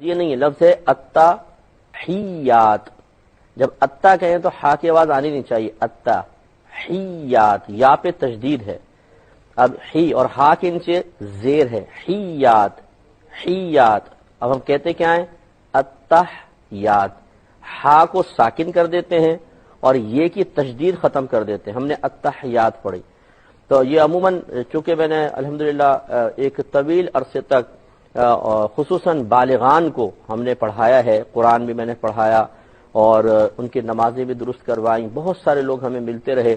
یہ نہیں ہے، لفظ ہے التحیات. جب اتا کہیں تو ہا کی آواز آنی نہیں چاہیے. التحیات، یا پہ تشدید ہے. اب ہی اور ہا کے نیچے زیر ہے. حیات حیات. اب ہم کہتے کیا ہیں؟ التحیات. ہا کو ساکن کر دیتے ہیں اور یہ کی تشدید ختم کر دیتے ہیں. ہم نے التحیات پڑھی. تو یہ عموماً چونکہ میں نے الحمدللہ ایک طویل عرصے تک خصوصاً بالغان کو ہم نے پڑھایا ہے، قرآن بھی میں نے پڑھایا اور ان کی نمازیں بھی درست کروائیں. بہت سارے لوگ ہمیں ملتے رہے.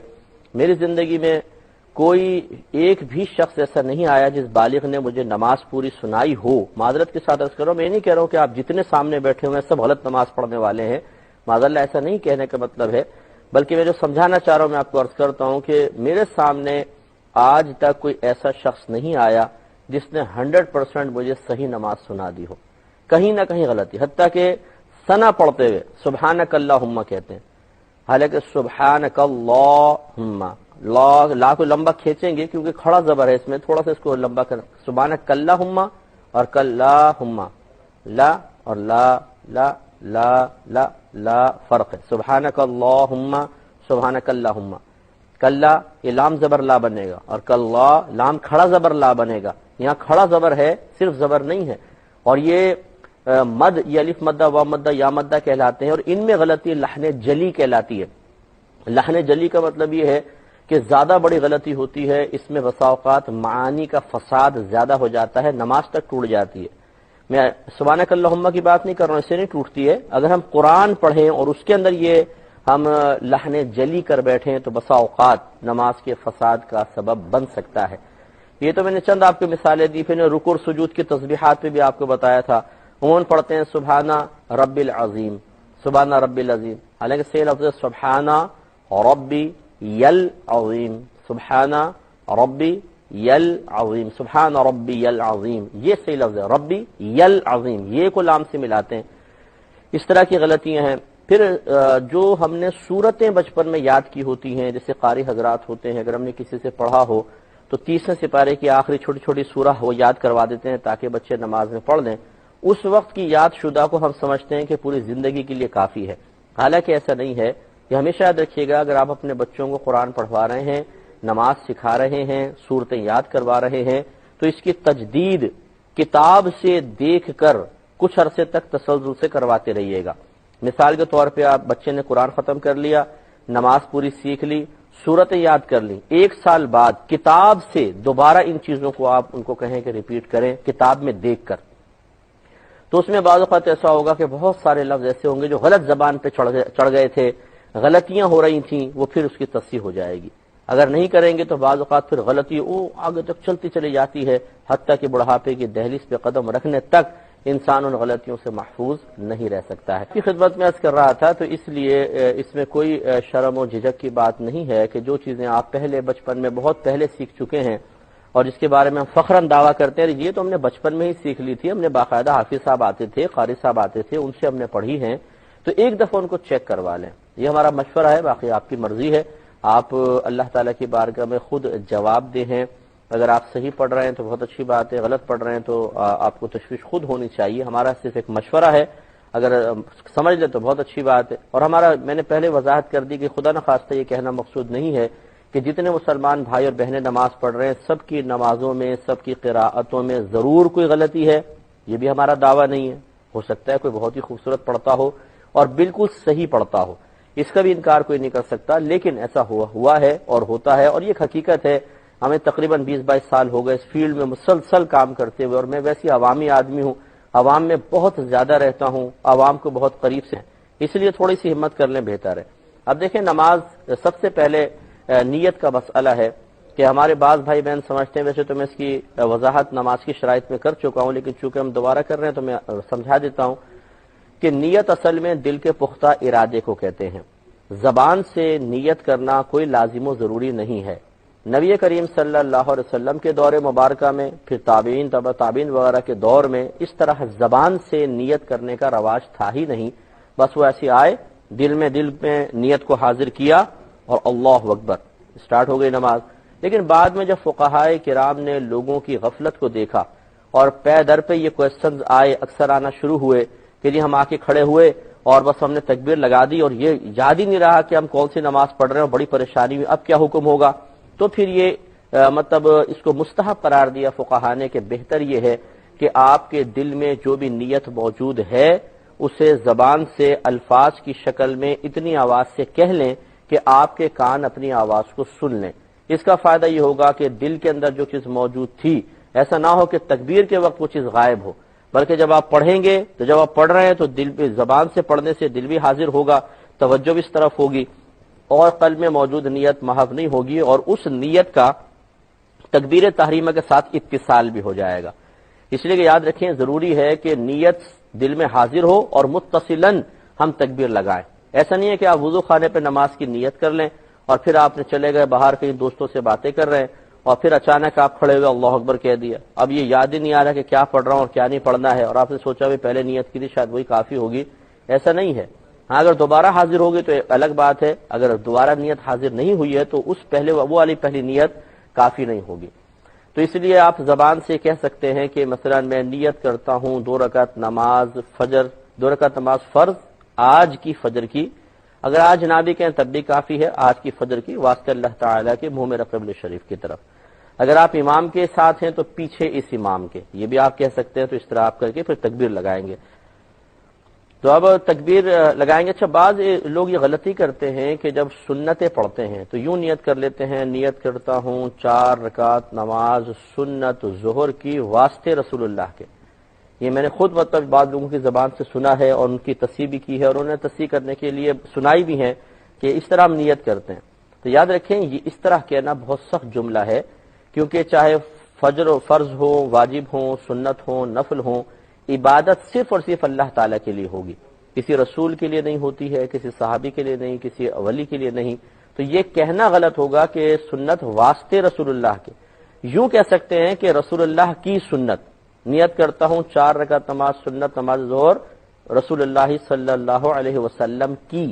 میری زندگی میں کوئی ایک بھی شخص ایسا نہیں آیا جس بالغ نے مجھے نماز پوری سنائی ہو. معذرت کے ساتھ عرض کرو، میں نہیں کہہ رہا ہوں کہ آپ جتنے سامنے بیٹھے ہوئے ہیں سب غلط نماز پڑھنے والے ہیں. معذاللہ ایسا نہیں کہنے کا مطلب ہے، بلکہ میں جو سمجھانا چاہ رہا ہوں میں آپ کو عرض کرتا ہوں کہ میرے سامنے آج تک کوئی ایسا شخص نہیں آیا جس نے 100% مجھے صحیح نماز سنا دی ہو. کہیں نہ کہیں غلطی، حتیٰ کہ ثنا پڑھتے ہوئے سبحانک اللہم کہتے ہیں، حالانکہ سبحانک اللہم لا کو لمبا کھینچیں گے کیونکہ کھڑا زبر ہے اس میں، تھوڑا سا اس کو لمبا کرنا. سبحانک اللہم اور کلہم، لا اور لا لا لا لا لا فرق ہے. سبحانک اللہم سبحانک اللہم. کلا یہ لام زبر لا بنے گا اور کلا لام کھڑا زبر لا بنے گا. یہاں کھڑا زبر ہے، صرف زبر نہیں ہے. اور یہ مد، یہ الف مدہ و مدہ یا مدہ کہلاتے ہیں اور ان میں غلطی لحن جلی کہلاتی ہے. لحن جلی کا مطلب یہ ہے کہ زیادہ بڑی غلطی ہوتی ہے، اس میں بسا اوقات معانی کا فساد زیادہ ہو جاتا ہے، نماز تک ٹوٹ جاتی ہے. میں سبحانک اللہم کی بات نہیں کر رہا ہوں، اسے نہیں ٹوٹتی ہے. اگر ہم قرآن پڑھیں اور اس کے اندر یہ ہم لحن جلی کر بیٹھیں تو بسا اوقات نماز کے فساد کا سبب بن سکتا ہے. یہ تو میں نے چند آپ کو مثالیں دی، پھر رکوع اور سجود کی تسبیحات پہ بھی آپ کو بتایا تھا. عموماً پڑھتے ہیں سبحانہ رب العظیم، سبحانہ رب العظیم، حالانکہ صحیح لفظ ہے سبحانہ ربی یل عظیم، سبحانہ ربی یل عظیم، سبحان ربی یل عظیم، یہ صحیح لفظ ہے. ربی یل عظیم، یہ کو لام سے ملاتے ہیں. اس طرح کی غلطیاں ہیں. پھر جو ہم نے صورتیں بچپن میں یاد کی ہوتی ہیں، جیسے قاری حضرات ہوتے ہیں، اگر ہم نے کسی سے پڑھا ہو تو 30ویں سپارے کی آخری چھوٹی چھوٹی سورہ وہ یاد کروا دیتے ہیں تاکہ بچے نماز میں پڑھ لیں. اس وقت کی یاد شدہ کو ہم سمجھتے ہیں کہ پوری زندگی کے لیے کافی ہے، حالانکہ ایسا نہیں ہے. یہ ہمیشہ یاد رکھیے گا، اگر آپ اپنے بچوں کو قرآن پڑھوا رہے ہیں، نماز سکھا رہے ہیں، صورتیں یاد کروا رہے ہیں، تو اس کی تجدید کتاب سے دیکھ کر کچھ عرصے تک تسلسل سے کرواتے رہیے گا. مثال کے طور پہ آپ بچے نے قرآن ختم کر لیا، نماز پوری سیکھ لی، صورتیں یاد کر لی، 1 سال بعد کتاب سے دوبارہ ان چیزوں کو آپ ان کو کہیں کہ ریپیٹ کریں کتاب میں دیکھ کر، تو اس میں بعض اوقات ایسا ہوگا کہ بہت سارے لفظ ایسے ہوں گے جو غلط زبان پہ چڑھ گئے تھے، غلطیاں ہو رہی تھیں، وہ پھر اس کی تصحیح ہو جائے گی. اگر نہیں کریں گے تو بعض اوقات پھر غلطی آگے تک چلتی چلی جاتی ہے، حتیٰ کہ بڑھاپے کی دہلیز پہ قدم رکھنے تک انسان ان غلطیوں سے محفوظ نہیں رہ سکتا ہے. کی خدمت میں عرض کر رہا تھا، تو اس لیے اس میں کوئی شرم و جھجک کی بات نہیں ہے کہ جو چیزیں آپ پہلے بچپن میں بہت پہلے سیکھ چکے ہیں اور جس کے بارے میں ہم فخراً دعویٰ کرتے ہیں یہ تو ہم نے بچپن میں ہی سیکھ لی تھی، ہم نے باقاعدہ حافظ صاحب آتے تھے، قاری صاحب آتے تھے، ان سے ہم نے پڑھی ہیں، تو ایک دفعہ ان کو چیک کروا لیں. یہ ہمارا مشورہ ہے، باقی آپ کی مرضی ہے. آپ اللہ تعالیٰ کی بارگاہ میں خود جواب دیں ہیں. اگر آپ صحیح پڑھ رہے ہیں تو بہت اچھی بات ہے، غلط پڑھ رہے ہیں تو آپ کو تشویش خود ہونی چاہیے. ہمارا صرف ایک مشورہ ہے، اگر سمجھ لیں تو بہت اچھی بات ہے. اور ہمارا میں نے پہلے وضاحت کر دی کہ خدا نخواستہ یہ کہنا مقصود نہیں ہے کہ جتنے مسلمان بھائی اور بہنیں نماز پڑھ رہے ہیں سب کی نمازوں میں، سب کی قراءتوں میں ضرور کوئی غلطی ہے. یہ بھی ہمارا دعویٰ نہیں ہے. ہو سکتا ہے کوئی بہت ہی خوبصورت پڑھتا ہو اور بالکل صحیح پڑھتا ہو، اس کا بھی انکار کوئی نہیں کر سکتا، لیکن ایسا ہوا ہے اور ہوتا ہے اور یہ ایک حقیقت ہے. ہمیں تقریباً 20-22 سال ہو گئے اس فیلڈ میں مسلسل کام کرتے ہوئے، اور میں ویسی عوامی آدمی ہوں، عوام میں بہت زیادہ رہتا ہوں، عوام کو بہت قریب سے، اس لیے تھوڑی سی ہمت کر لیں بہتر ہے. اب دیکھیں نماز سب سے پہلے نیت کا مسئلہ ہے کہ ہمارے بعض بھائی بہن سمجھتے ہیں، ویسے تو میں اس کی وضاحت نماز کی شرائط میں کر چکا ہوں لیکن چونکہ ہم دوبارہ کر رہے ہیں تو میں سمجھا دیتا ہوں کہ نیت اصل میں دل کے پختہ ارادے کو کہتے ہیں. زبان سے نیت کرنا کوئی لازم و ضروری نہیں ہے. نبی کریم صلی اللہ علیہ وسلم کے دور مبارکہ میں، پھر تابعین، تبع تابعین وغیرہ کے دور میں اس طرح زبان سے نیت کرنے کا رواج تھا ہی نہیں. بس وہ ایسی آئے، دل میں نیت کو حاضر کیا اور اللہ اکبر، اسٹارٹ ہو گئی نماز. لیکن بعد میں جب فقہائے کرام نے لوگوں کی غفلت کو دیکھا اور پے در پہ یہ کوشچنز آئے، اکثر آنا شروع ہوئے کہ جی ہم آ کے کھڑے ہوئے اور بس ہم نے تکبیر لگا دی اور یہ یاد ہی نہیں رہا کہ ہم کون سی نماز پڑھ رہے ہیں، اور بڑی پریشانی ہوئی اب کیا حکم ہوگا، تو پھر یہ مطلب اس کو مستحب قرار دیا فقہا نے کہ بہتر یہ ہے کہ آپ کے دل میں جو بھی نیت موجود ہے اسے زبان سے الفاظ کی شکل میں اتنی آواز سے کہہ لیں کہ آپ کے کان اپنی آواز کو سن لیں۔ اس کا فائدہ یہ ہوگا کہ دل کے اندر جو چیز موجود تھی ایسا نہ ہو کہ تکبیر کے وقت وہ چیز غائب ہو، بلکہ جب آپ پڑھیں گے تو جب آپ پڑھ رہے ہیں تو دل پہ زبان سے پڑھنے سے دل بھی حاضر ہوگا، توجہ بھی اس طرف ہوگی اور قلب میں موجود نیت محو نہیں ہوگی، اور اس نیت کا تکبیر تحریمہ کے ساتھ اتصال بھی ہو جائے گا۔ اس لیے کہ یاد رکھیں ضروری ہے کہ نیت دل میں حاضر ہو اور متصلاً ہم تکبیر لگائیں۔ ایسا نہیں ہے کہ آپ وضو خانے پہ نماز کی نیت کر لیں اور پھر آپ نے چلے گئے باہر کہیں دوستوں سے باتیں کر رہے ہیں اور پھر اچانک آپ کھڑے ہوئے اللہ اکبر کہہ دیا، اب یہ یاد ہی نہیں آ رہا کہ کیا پڑھ رہا ہوں اور کیا نہیں پڑھنا ہے، اور آپ نے سوچا بھی پہلے نیت کی تھی شاید وہی کافی ہوگی، ایسا نہیں ہے۔ ہاں اگر دوبارہ حاضر ہوگی تو ایک الگ بات ہے، اگر دوبارہ نیت حاضر نہیں ہوئی ہے تو اس پہلے وہ والی پہلی نیت کافی نہیں ہوگی۔ تو اس لیے آپ زبان سے کہہ سکتے ہیں کہ مثلا میں نیت کرتا ہوں 2 رکعت نماز فجر، 2 رکعت نماز فرض آج کی فجر کی، اگر آج نہ بھی کہیں تب بھی کافی ہے، آج کی فجر کی واسطہ اللہ تعالیٰ کے منہ میں قبلہ شریف کی طرف۔ اگر آپ امام کے ساتھ ہیں تو پیچھے اس امام کے، یہ بھی آپ کہہ سکتے ہیں، تو اس طرح آپ کر کے پھر تکبیر لگائیں گے۔ تو اب تکبیر لگائیں گے۔ اچھا بعض لوگ یہ غلطی کرتے ہیں کہ جب سنتیں پڑھتے ہیں تو یوں نیت کر لیتے ہیں، نیت کرتا ہوں 4 رکعت نماز سنت ظہر کی واسطے رسول اللہ کے۔ یہ میں نے خود مطلب بعض لوگوں کی زبان سے سنا ہے اور ان کی تصحیح بھی کی ہے، اور انہوں نے تصحیح کرنے کے لیے سنائی بھی ہے کہ اس طرح ہم نیت کرتے ہیں۔ تو یاد رکھیں یہ اس طرح کہنا بہت سخت جملہ ہے، کیونکہ چاہے فجر و فرض ہو، واجب ہوں، سنت ہوں، نفل ہوں، عبادت صرف اور صرف اللہ تعالیٰ کے لیے ہوگی، کسی رسول کے لیے نہیں ہوتی ہے، کسی صحابی کے لیے نہیں، کسی ولی کے لیے نہیں۔ تو یہ کہنا غلط ہوگا کہ سنت واسطے رسول اللہ کے، یوں کہہ سکتے ہیں کہ رسول اللہ کی سنت، نیت کرتا ہوں 4 رکعت نماز سنت نماز ظہر رسول اللہ صلی اللہ علیہ وسلم کی،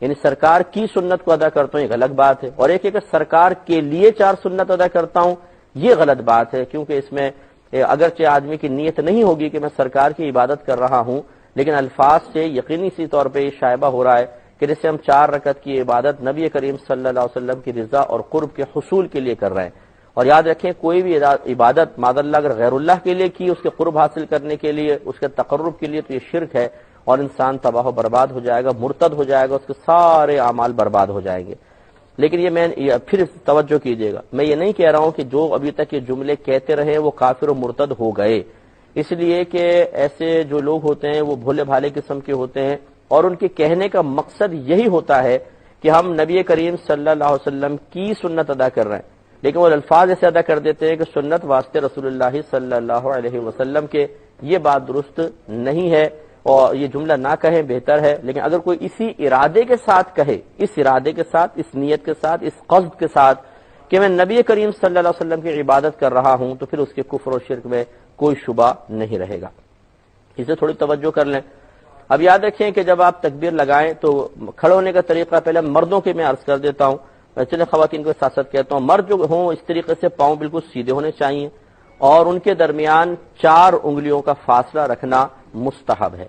یعنی سرکار کی سنت کو ادا کرتا ہوں، ایک الگ بات ہے، اور ایک ہے کہ سرکار کے لیے 4 سنت ادا کرتا ہوں، یہ غلط بات ہے، کیونکہ اس میں اگرچہ آدمی کی نیت نہیں ہوگی کہ میں سرکار کی عبادت کر رہا ہوں، لیکن الفاظ سے یقینی سی طور پہ یہ شائبہ ہو رہا ہے کہ جیسے ہم 4 رکعت کی عبادت نبی کریم صلی اللہ علیہ وسلم کی رضا اور قرب کے حصول کے لیے کر رہے ہیں۔ اور یاد رکھیں کوئی بھی عبادت معاذ اللہ اگر غیر اللہ کے لیے کی، اس کے قرب حاصل کرنے کے لیے، اس کے تقرب کے لیے، تو یہ شرک ہے اور انسان تباہ و برباد ہو جائے گا، مرتد ہو جائے گا، اس کے سارے اعمال برباد ہو جائیں گے۔ لیکن یہ میں پھر توجہ کیجئے گا، میں یہ نہیں کہہ رہا ہوں کہ جو ابھی تک یہ جملے کہتے رہے وہ کافر و مرتد ہو گئے، اس لیے کہ ایسے جو لوگ ہوتے ہیں وہ بھولے بھالے قسم کے ہوتے ہیں، اور ان کے کہنے کا مقصد یہی ہوتا ہے کہ ہم نبی کریم صلی اللہ علیہ وسلم کی سنت ادا کر رہے ہیں، لیکن وہ الفاظ ایسے ادا کر دیتے ہیں کہ سنت واسطے رسول اللہ صلی اللہ علیہ وسلم کے۔ یہ بات درست نہیں ہے اور یہ جملہ نہ کہیں بہتر ہے، لیکن اگر کوئی اسی ارادے کے ساتھ کہے، اس ارادے کے ساتھ، اس نیت کے ساتھ، اس قصد کے ساتھ کہ میں نبی کریم صلی اللہ علیہ وسلم کی عبادت کر رہا ہوں، تو پھر اس کے کفر و شرک میں کوئی شبہ نہیں رہے گا۔ اسے تھوڑی توجہ کر لیں۔ اب یاد رکھیں کہ جب آپ تکبیر لگائیں تو کھڑے ہونے کا طریقہ پہلے مردوں کے میں عرض کر دیتا ہوں، چلے خواتین کو ساتھ ساتھ کہتا ہوں، مرد جو ہوں اس طریقے سے پاؤں بالکل سیدھے ہونے چاہیے اور ان کے درمیان 4 انگلیوں کا فاصلہ رکھنا مستحب ہے۔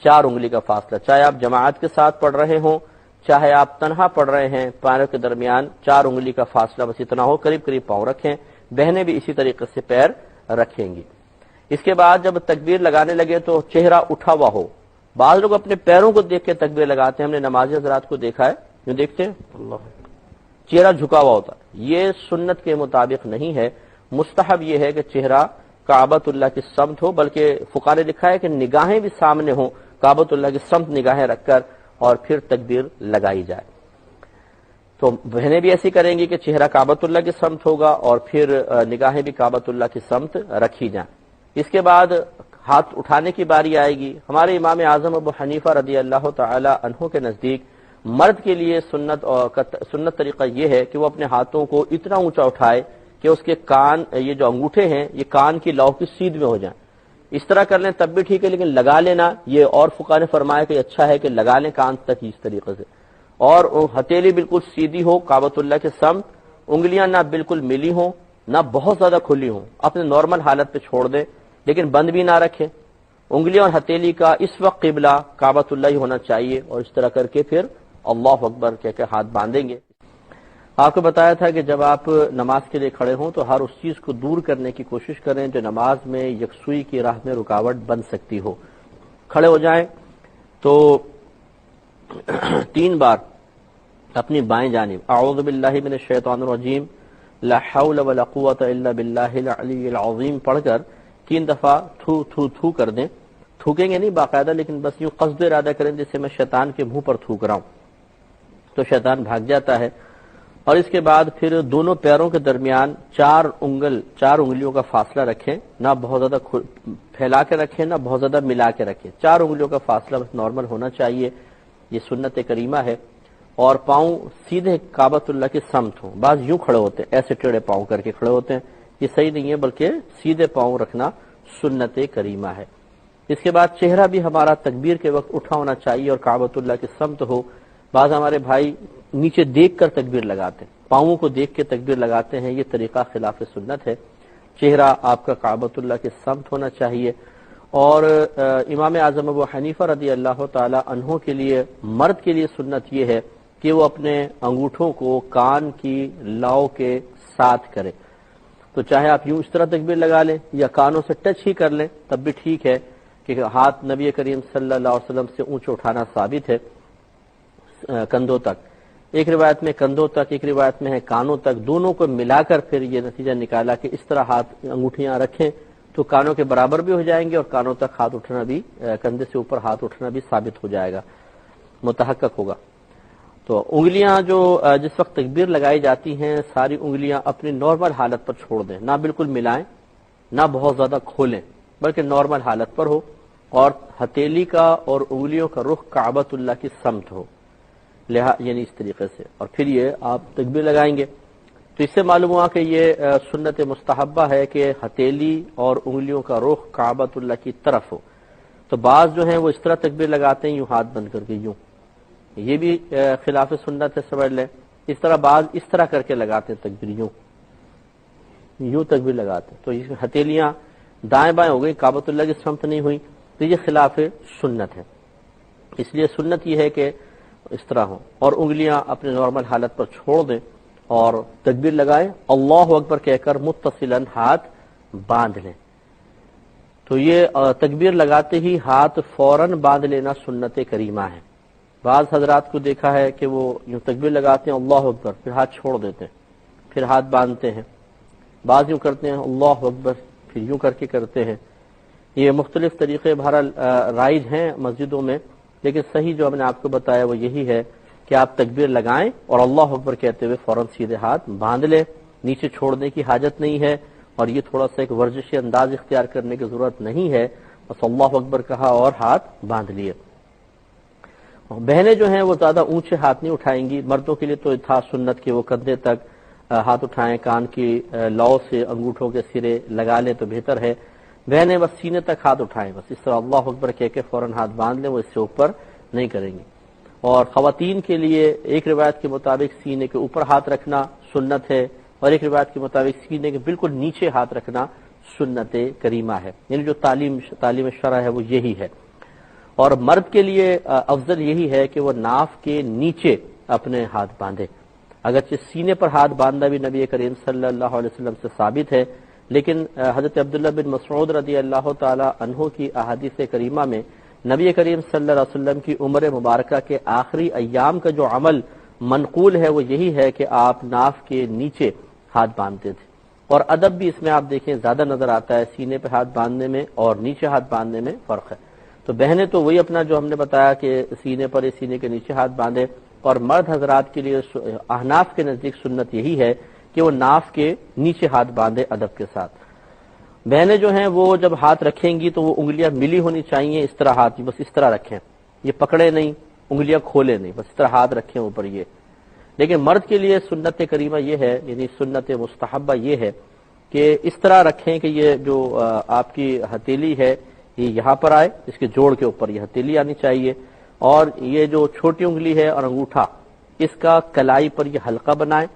4 انگلی کا فاصلہ، چاہے آپ جماعت کے ساتھ پڑھ رہے ہوں، چاہے آپ تنہا پڑھ رہے ہیں، پیروں کے درمیان 4 انگلی کا فاصلہ بس اتنا ہو، قریب قریب پاؤں رکھیں، بہنیں بھی اسی طریقے سے پیر رکھیں گی۔ اس کے بعد جب تکبیر لگانے لگے تو چہرہ اٹھا ہوا ہو، بعض لوگ اپنے پیروں کو دیکھ کے تکبیر لگاتے ہیں، ہم نے نمازی حضرات کو دیکھا ہے جو دیکھتے ہیں اللہ چہرہ جھکا ہوا ہوتا ہے، یہ سنت کے مطابق نہیں ہے۔ مستحب یہ ہے کہ چہرہ کعبۃ اللہ کی سمت ہو، بلکہ فقہاء نے لکھا ہے کہ نگاہیں بھی سامنے ہوں، کعبۃ اللہ کی سمت نگاہیں رکھ کر اور پھر تکبیر لگائی جائے۔ تو بہنیں بھی ایسی کریں گی کہ چہرہ کعبۃ اللہ کی سمت ہوگا اور پھر نگاہیں بھی کعبۃ اللہ کی سمت رکھی جائیں۔ اس کے بعد ہاتھ اٹھانے کی باری آئے گی۔ ہمارے امام اعظم ابو حنیفہ رضی اللہ تعالی عنہ کے نزدیک مرد کے لیے سنت طریقہ یہ ہے کہ وہ اپنے ہاتھوں کو اتنا اونچا اٹھائے کہ اس کے کان، یہ جو انگوٹھے ہیں یہ کان کی لو کی سیدھ میں ہو جائیں۔ اس طرح کر لیں تب بھی ٹھیک ہے، لیکن لگا لینا یہ اور فقہاء نے فرمایا کہ اچھا ہے کہ لگا لیں کان تک اس طریقے سے، اور ہتھیلی بالکل سیدھی ہو کعبۃ اللہ کے سمت، انگلیاں نہ بالکل ملی ہوں نہ بہت زیادہ کھلی ہوں، اپنے نارمل حالت پہ چھوڑ دیں۔ لیکن بند بھی نہ رکھیں. انگلیاں اور ہتھیلی کا اس وقت قبلہ کعبۃ اللہ ہی ہونا چاہیے، اور اس طرح کر کے پھر اللہ اکبر کہہ کے ہاتھ باندھیں گے. آپ کو بتایا تھا کہ جب آپ نماز کے لیے کھڑے ہوں تو ہر اس چیز کو دور کرنے کی کوشش کریں جو نماز میں یکسوئی کی راہ میں رکاوٹ بن سکتی ہو. کھڑے ہو جائیں تو 3 بار اپنی بائیں جانب اعوذ باللہ من الشیطان الرجیم لا حول ولا قوت الا باللہ العلی العظیم پڑھ کر 3 دفعہ تھو تھو تھو کر دیں. تھوکیں گے نہیں باقاعدہ، لیکن بس یوں قصد ارادہ کریں جیسے میں شیطان کے منہ پر تھوک رہا ہوں، تو شیطان بھاگ جاتا ہے. اور اس کے بعد پھر دونوں پیروں کے درمیان 4 انگلیوں کا فاصلہ رکھیں، نہ بہت زیادہ پھیلا کے رکھیں نہ بہت زیادہ ملا کے رکھیں. 4 انگلیوں کا فاصلہ بس نارمل ہونا چاہیے، یہ سنت کریمہ ہے. اور پاؤں سیدھے کعبۃ اللہ کی سمت ہوں. بعض یوں کھڑے ہوتے ہیں، ایسے ٹیڑھے پاؤں کر کے کھڑے ہوتے ہیں، یہ صحیح نہیں ہے، بلکہ سیدھے پاؤں رکھنا سنت کریمہ ہے. اس کے بعد چہرہ بھی ہمارا تکبیر کے وقت اٹھا ہونا چاہیے اور کعبۃ اللہ کی سمت ہو. بعض ہمارے بھائی نیچے دیکھ کر تکبیر لگاتے ہیں، پاؤں کو دیکھ کے تکبیر لگاتے ہیں، یہ طریقہ خلاف سنت ہے. چہرہ آپ کا کعبۃ اللہ کی سمت ہونا چاہیے. اور امام اعظم ابو حنیفہ رضی اللہ تعالی عنہ کے لیے، مرد کے لیے سنت یہ ہے کہ وہ اپنے انگوٹھوں کو کان کی لاؤ کے ساتھ کرے. تو چاہے آپ یوں اس طرح تکبیر لگا لیں یا کانوں سے ٹچ ہی کر لیں تب بھی ٹھیک ہے، کہ ہاتھ نبی کریم صلی اللہ علیہ وسلم سے اونچا اٹھانا ثابت ہے کندھوں تک. ایک روایت میں کندھوں تک، ایک روایت میں ہے کانوں تک، دونوں کو ملا کر پھر یہ نتیجہ نکالا کہ اس طرح ہاتھ انگوٹھیاں رکھیں تو کانوں کے برابر بھی ہو جائیں گے اور کانوں تک ہاتھ اٹھنا بھی، کندھے سے اوپر ہاتھ اٹھنا بھی ثابت ہو جائے گا، متحقق ہوگا. تو انگلیاں جو جس وقت تکبیر لگائی جاتی ہیں ساری انگلیاں اپنی نارمل حالت پر چھوڑ دیں، نہ بالکل ملائیں نہ بہت زیادہ کھولیں، بلکہ نارمل حالت پر ہو. اور ہتھیلی کا اور انگلیوں کا رخ کعبۃ اللہ کی سمت ہو، یعنی اس طریقے سے، اور پھر یہ آپ تکبیر لگائیں گے. تو اس سے معلوم ہوا کہ یہ سنت مستحبہ ہے کہ ہتھیلی اور انگلیوں کا رخ کعبۃ اللہ کی طرف ہو. تو بعض جو ہیں وہ اس طرح تکبیر لگاتے ہیں یوں ہاتھ بند کر کے یوں، یہ بھی خلاف سنت ہے، سمجھ لیں. اس طرح بعض اس طرح کر کے لگاتے ہیں تکبیر، یوں تکبیر لگاتے ہیں، تو یہ ہتھیلیاں دائیں بائیں ہو گئی، کعبۃ اللہ کی سمت نہیں ہوئی، تو یہ خلاف سنت ہے. اس لیے سنت یہ ہے کہ اس طرح ہو اور انگلیاں اپنے نارمل حالت پر چھوڑ دیں اور تکبیر لگائیں، اللہ اکبر کہہ کر متصلاً ہاتھ باندھ لیں. تو یہ تکبیر لگاتے ہی ہاتھ فوراً باندھ لینا سنت کریمہ ہے. بعض حضرات کو دیکھا ہے کہ وہ یوں تکبیر لگاتے ہیں اللہ اکبر، پھر ہاتھ چھوڑ دیتے ہیں، پھر ہاتھ باندھتے ہیں. بعض یوں کرتے ہیں اللہ اکبر پھر یوں کر کے کرتے ہیں. یہ مختلف طریقے بہرحال رائج ہیں مسجدوں میں، لیکن صحیح جو ہم نے آپ کو بتایا وہ یہی ہے کہ آپ تکبیر لگائیں اور اللہ اکبر کہتے ہوئے فوراً سیدھے ہاتھ باندھ لیں، نیچے چھوڑنے کی حاجت نہیں ہے. اور یہ تھوڑا سا ایک ورزشی انداز اختیار کرنے کی ضرورت نہیں ہے، بس اللہ اکبر کہا اور ہاتھ باندھ لیے. بہنیں جو ہیں وہ زیادہ اونچے ہاتھ نہیں اٹھائیں گی. مردوں کے لیے تو تھا سنت کہ وہ کندھے تک ہاتھ اٹھائیں، کان کی لو سے انگوٹھوں کے سرے لگا لیں تو بہتر ہے. بہنیں بس سینے تک ہاتھ اٹھائیں، بس اس طرح اللہ اکبر کہہ کے فوراً ہاتھ باندھ لیں، وہ اس سے اوپر نہیں کریں گی. اور خواتین کے لیے ایک روایت کے مطابق سینے کے اوپر ہاتھ رکھنا سنت ہے، اور ایک روایت کے مطابق سینے کے بالکل نیچے ہاتھ رکھنا سنت کریمہ ہے. یعنی جو تعلیم شرع ہے وہ یہی ہے. اور مرد کے لیے افضل یہی ہے کہ وہ ناف کے نیچے اپنے ہاتھ باندھے. اگرچہ سینے پر ہاتھ باندھنا بھی نبی کریم صلی اللہ علیہ وسلم سے ثابت ہے، لیکن حضرت عبداللہ بن مسعود رضی اللہ تعالی عنہ کی احادیث کریمہ میں نبی کریم صلی اللہ علیہ وسلم کی عمر مبارکہ کے آخری ایام کا جو عمل منقول ہے وہ یہی ہے کہ آپ ناف کے نیچے ہاتھ باندھتے تھے. اور ادب بھی اس میں آپ دیکھیں زیادہ نظر آتا ہے، سینے پہ ہاتھ باندھنے میں اور نیچے ہاتھ باندھنے میں فرق ہے. تو بہنیں تو وہی اپنا جو ہم نے بتایا کہ سینے پر سینے کے نیچے ہاتھ باندھے، اور مرد حضرات کے لیے احناف کے نزدیک سنت یہی ہے کہ وہ ناف کے نیچے ہاتھ باندھے ادب کے ساتھ. بہنیں جو ہیں وہ جب ہاتھ رکھیں گی تو وہ انگلیاں ملی ہونی چاہیے، اس طرح ہاتھ بس اس طرح رکھیں، یہ پکڑے نہیں، انگلیاں کھولے نہیں، بس اس طرح ہاتھ رکھیں اوپر یہ. لیکن مرد کے لیے سنت کریمہ یہ ہے، یعنی سنت مستحبہ یہ ہے کہ اس طرح رکھیں کہ یہ جو آپ کی ہتھیلی ہے یہ یہاں پر آئے، اس کے جوڑ کے اوپر یہ ہتھیلی آنی چاہیے، اور یہ جو چھوٹی انگلی ہے اور انگوٹھا اس کا کلائی پر یہ حلقہ بنائیں،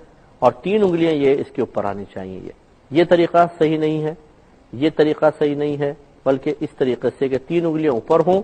اور 3 انگلیاں یہ اس کے اوپر آنی چاہیے. یہ طریقہ صحیح نہیں ہے، یہ طریقہ صحیح نہیں ہے، بلکہ اس طریقے سے کہ 3 انگلیاں اوپر ہوں